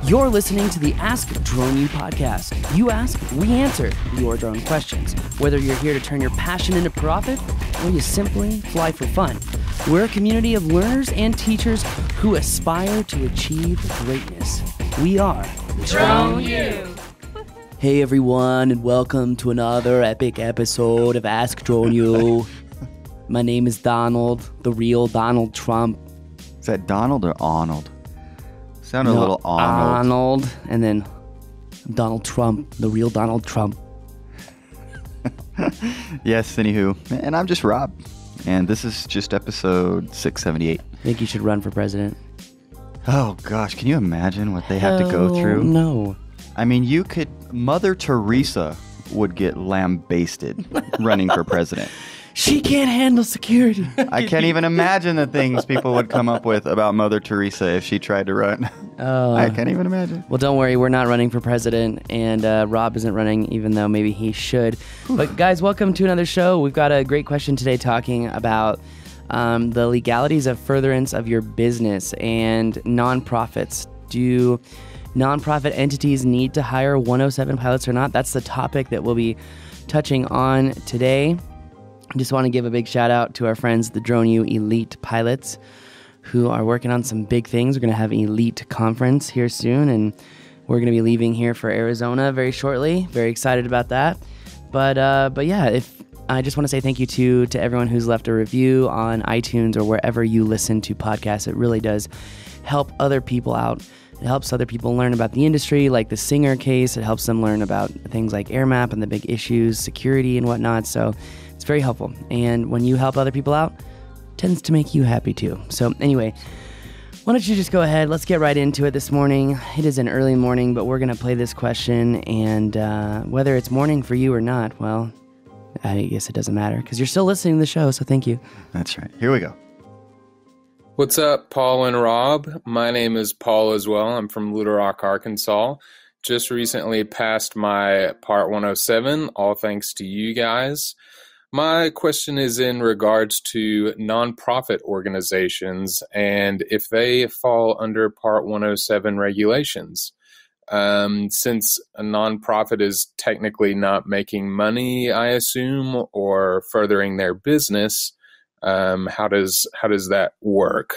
You're listening to the Ask Drone U podcast. You ask, we answer your drone questions. Whether you're here to turn your passion into profit or you simply fly for fun, we're a community of learners and teachers who aspire to achieve greatness. We are Drone U. Hey everyone, and welcome to another epic episode of Ask Drone U. My name is Donald, the real Donald Trump. Is that Donald or Arnold? Sounded a little Arnold. Arnold, and then Donald Trump, the real Donald Trump. Yes, anywho. And I'm just Rob. And this is just episode 678. I think you should run for president. Oh, gosh. Can you imagine what they have to go through? No. I mean, Mother Teresa would get lambasted running for president. She can't handle security. I can't even imagine the things people would come up with about Mother Teresa if she tried to run. I can't even imagine. Well, don't worry. We're not running for president, and Rob isn't running, even though maybe he should. But guys, welcome to another show. We've got a great question today talking about the legalities of furtherance of your business and nonprofits. Do nonprofit entities need to hire 107 pilots or not? That's the topic that we'll be touching on today. I just want to give a big shout out to our friends, the Drone U Elite Pilots, who are working on some big things. We're going to have an Elite Conference here soon, and we're going to be leaving here for Arizona very shortly. Very excited about that. But yeah, I just want to say thank you to everyone who's left a review on iTunes or wherever you listen to podcasts. It really does help other people out. It helps other people learn about the industry, like the Singer case. It helps them learn about things like AirMap and the big issues, security and whatnot. So it's very helpful. And when you help other people out, it tends to make you happy too. So anyway, why don't you just go ahead? Let's get right into it this morning. It is an early morning, but we're going to play this question. And whether it's morning for you or not, well, I guess it doesn't matter because you're still listening to the show. So thank you. That's right. Here we go. What's up, Paul and Rob? My name is Paul as well. I'm from Little Rock, Arkansas. Just recently passed my Part 107, all thanks to you guys. My question is in regards to nonprofit organizations and if they fall under Part 107 regulations. Since a nonprofit is technically not making money, I assume, or furthering their business, how does that work?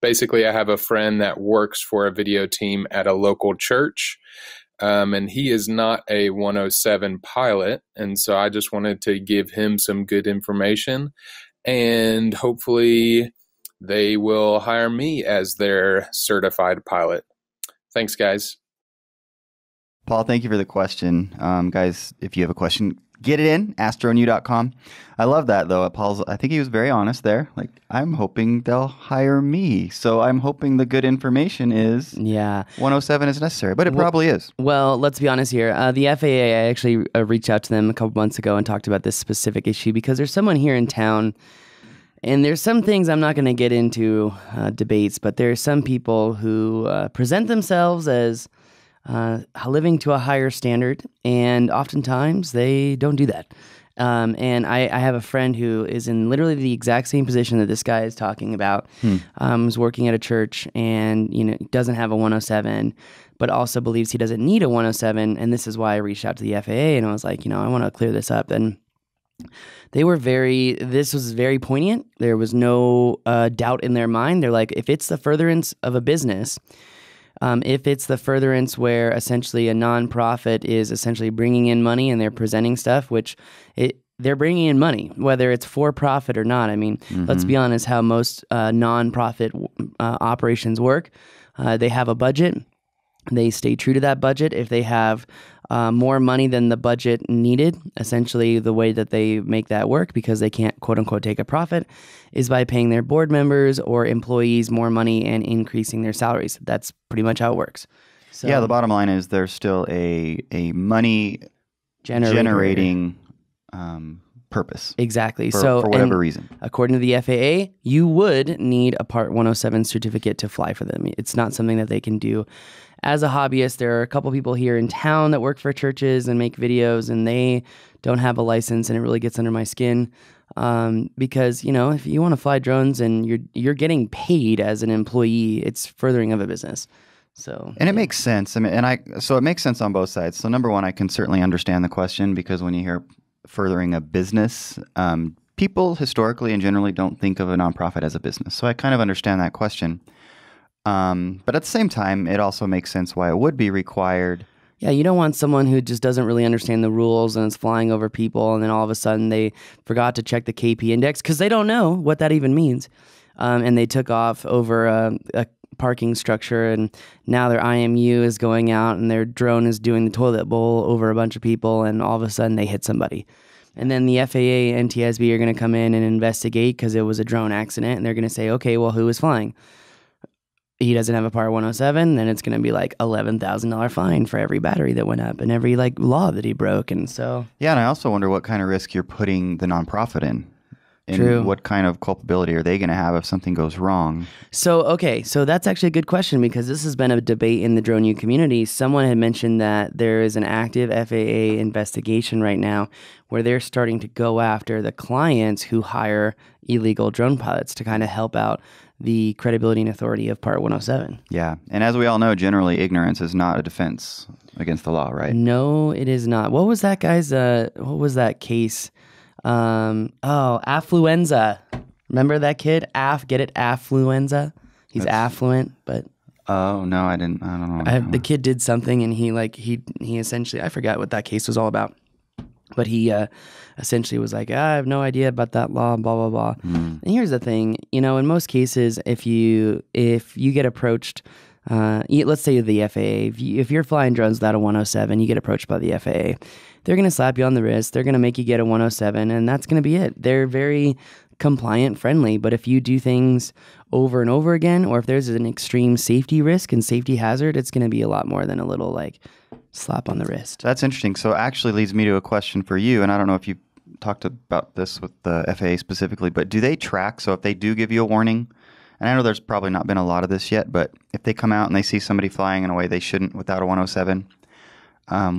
Basically, I have a friend that works for a video team at a local church, and he is not a 107 pilot, and so I just wanted to give him some good information, and hopefully they will hire me as their certified pilot. Thanks, guys. Paul, thank you for the question. Guys, if you have a question, get it in, askdroneu.com. I love that, though. I think he was very honest there. Like, I'm hoping they'll hire me. So I'm hoping the good information is 107 is necessary, but it probably is. Well, let's be honest here. The FAA, I actually reached out to them a couple months ago and talked about this specific issue because there's someone here in town, and there's some things I'm not going to get into debates, but there's some people who present themselves as living to a higher standard, and oftentimes they don't do that. And I have a friend who is in literally the exact same position that this guy is talking about. Is working at a church and doesn't have a 107, but also believes he doesn't need a 107. And this is why I reached out to the FAA and I was like, I want to clear this up. And this was very poignant. There was no doubt in their mind. They're like, if it's the furtherance of a business, if it's the furtherance where essentially a nonprofit is essentially bringing in money and they're presenting stuff, they're bringing in money, whether it's for profit or not. I mean, let's be honest, how most nonprofit operations work. They have a budget. They stay true to that budget. If they have more money than the budget needed, essentially the way that they make that work, because they can't quote unquote take a profit, is by paying their board members or employees more money and increasing their salaries. That's pretty much how it works. So, yeah, the bottom line is there's still a money generating purpose. Exactly. For whatever reason. According to the FAA, you would need a Part 107 certificate to fly for them. It's not something that they can do as a hobbyist. There are a couple people here in town that work for churches and make videos, and they don't have a license, and it really gets under my skin. Because, if you want to fly drones and you're getting paid as an employee, it's furthering of a business. So, And it makes sense. I mean, so it makes sense on both sides. So number one, I can certainly understand the question because when you hear furthering a business, people historically and generally don't think of a nonprofit as a business. So I kind of understand that question. But at the same time, it also makes sense why it would be required. Yeah, you don't want someone who just doesn't really understand the rules and is flying over people, and then all of a sudden they forgot to check the KP index because they don't know what that even means. And they took off over a parking structure, and now their IMU is going out and their drone is doing the toilet bowl over a bunch of people, and all of a sudden they hit somebody. And then the FAA and NTSB are going to come in and investigate because it was a drone accident, and they're going to say, okay, well, who was flying? He doesn't have a Part 107, then it's going to be like $11,000 fine for every battery that went up and every like law that he broke. And so, yeah, and I also wonder what kind of risk you're putting the nonprofit in. And True. What kind of culpability are they going to have if something goes wrong? So that's actually a good question because this has been a debate in the Drone U community. Someone had mentioned that there is an active FAA investigation right now where they're starting to go after the clients who hire illegal drone pilots to kind of help out the credibility and authority of Part 107. Yeah, and as we all know, generally ignorance is not a defense against the law, right? No, it is not. What was that guy's, what was that case? Affluenza. Remember that kid? Get it? Affluenza. He's affluent, but Oh no, I don't know. the kid did something, and he essentially, I forgot what that case was all about, but he essentially was like, I have no idea about that law, blah blah blah. And here's the thing, in most cases, if you get approached. Let's say the FAA, if you're flying drones without a 107, you get approached by the FAA, they're going to slap you on the wrist, they're going to make you get a 107, and that's going to be it. They're very compliant friendly, but if you do things over and over again, or if there's an extreme safety risk and safety hazard, it's going to be a lot more than a little like slap on the wrist. That's interesting. So actually leads me to a question for you, and I don't know if you talked about this with the FAA specifically, but do they track, so if they do give you a warning, and I know there's probably not been a lot of this yet, but if they come out and they see somebody flying in a way they shouldn't without a 107,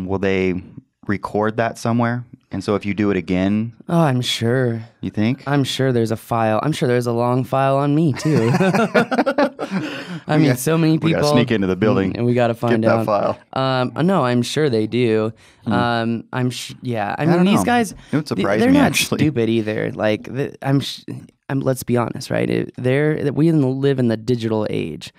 will they record that somewhere? And so if you do it again... Oh, I'm sure. You think? I'm sure there's a file. I'm sure there's a long file on me, too. I mean, so many people... We got to sneak into the building. And we got to find get out. that file. No, I'm sure they do. Yeah. I mean, these guys... It would surprise they're me, not actually. stupid either. Like, let's be honest, right? We live in the digital age.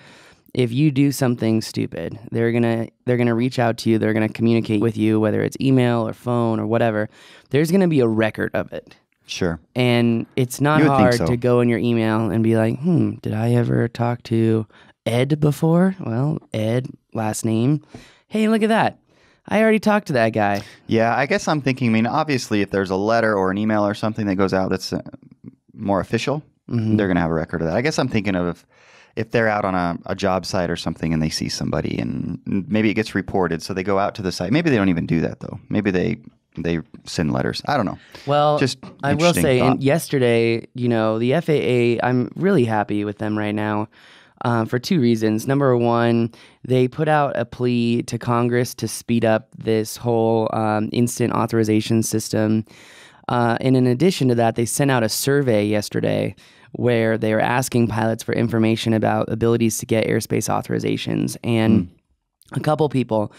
If you do something stupid, they're gonna reach out to you. They're gonna communicate with you, whether it's email or phone or whatever. There's gonna be a record of it. Sure. And it's not You would think hard so. to go in your email and be like, did I ever talk to Ed before? Well, Ed, last name. Hey, look at that. I already talked to that guy. Yeah, I guess I'm thinking, obviously, if there's a letter or an email or something that goes out that's more official, they're going to have a record of that. I guess I'm thinking of if they're out on a job site or something and they see somebody and maybe it gets reported, so they go out to the site. Maybe they don't even do that, though. Maybe they send letters. I don't know. Well, just I will say, thought. Yesterday, the FAA, I'm really happy with them right now for two reasons. Number one, they put out a plea to Congress to speed up this whole instant authorization system. And in addition to that, they sent out a survey yesterday where they were asking pilots for information about abilities to get airspace authorizations. And a couple people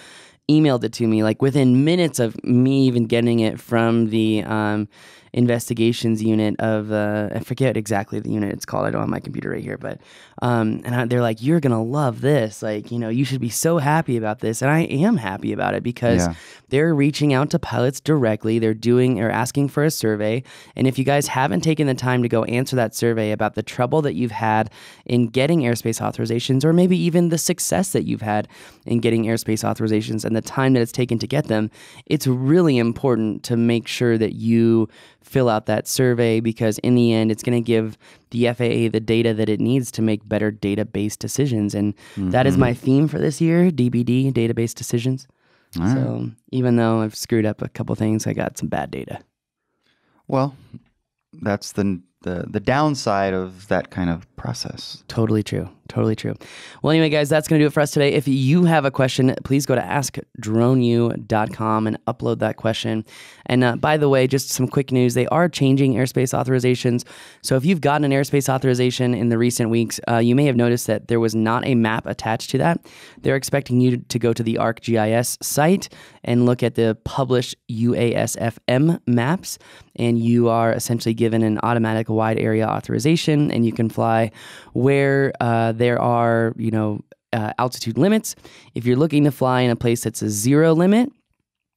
emailed it to me, like within minutes of me even getting it from the investigations unit of, I forget exactly the unit it's called. I don't have my computer right here, but they're like, you're going to love this. Like, you should be so happy about this. And I am happy about it because they're reaching out to pilots directly. They're asking for a survey. And if you guys haven't taken the time to go answer that survey about the trouble that you've had in getting airspace authorizations, or maybe even the success that you've had in getting airspace authorizations and the time that it's taken to get them, it's really important to make sure that you fill out that survey, because in the end, it's going to give the FAA the data that it needs to make better database decisions. And that is my theme for this year, DBD, database decisions. All So right. even though I've screwed up a couple things, I got some bad data. Well, that's the downside of that kind of process. Totally true. Totally true. Well, anyway, guys, that's going to do it for us today. If you have a question, please go to askdroneu.com and upload that question. And by the way, just some quick news. They are changing airspace authorizations. So if you've gotten an airspace authorization in the recent weeks, you may have noticed that there was not a map attached to that. They're expecting you to go to the ArcGIS site and look at the published UASFM maps. And you are essentially given an automatic wide area authorization, and you can fly where there are, altitude limits. If you're looking to fly in a place that's a zero limit,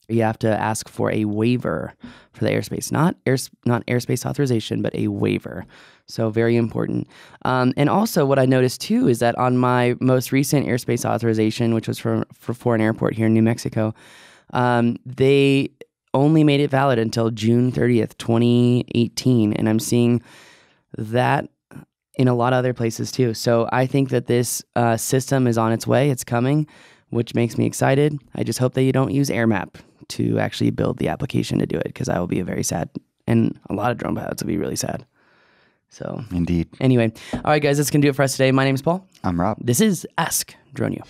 you have to ask for a waiver for the airspace, not airspace authorization, but a waiver. So very important. And also what I noticed too is that on my most recent airspace authorization, which was for an airport here in New Mexico, they only made it valid until June 30th, 2018. And I'm seeing that in a lot of other places too. So I think that this system is on its way. It's coming, which makes me excited. I just hope that you don't use AirMap to actually build the application to do it, because I will be very sad. And a lot of drone pilots will be really sad. So Indeed. Anyway, all right, guys, that's going to do it for us today. My name is Paul. I'm Rob. This is Ask Drone U.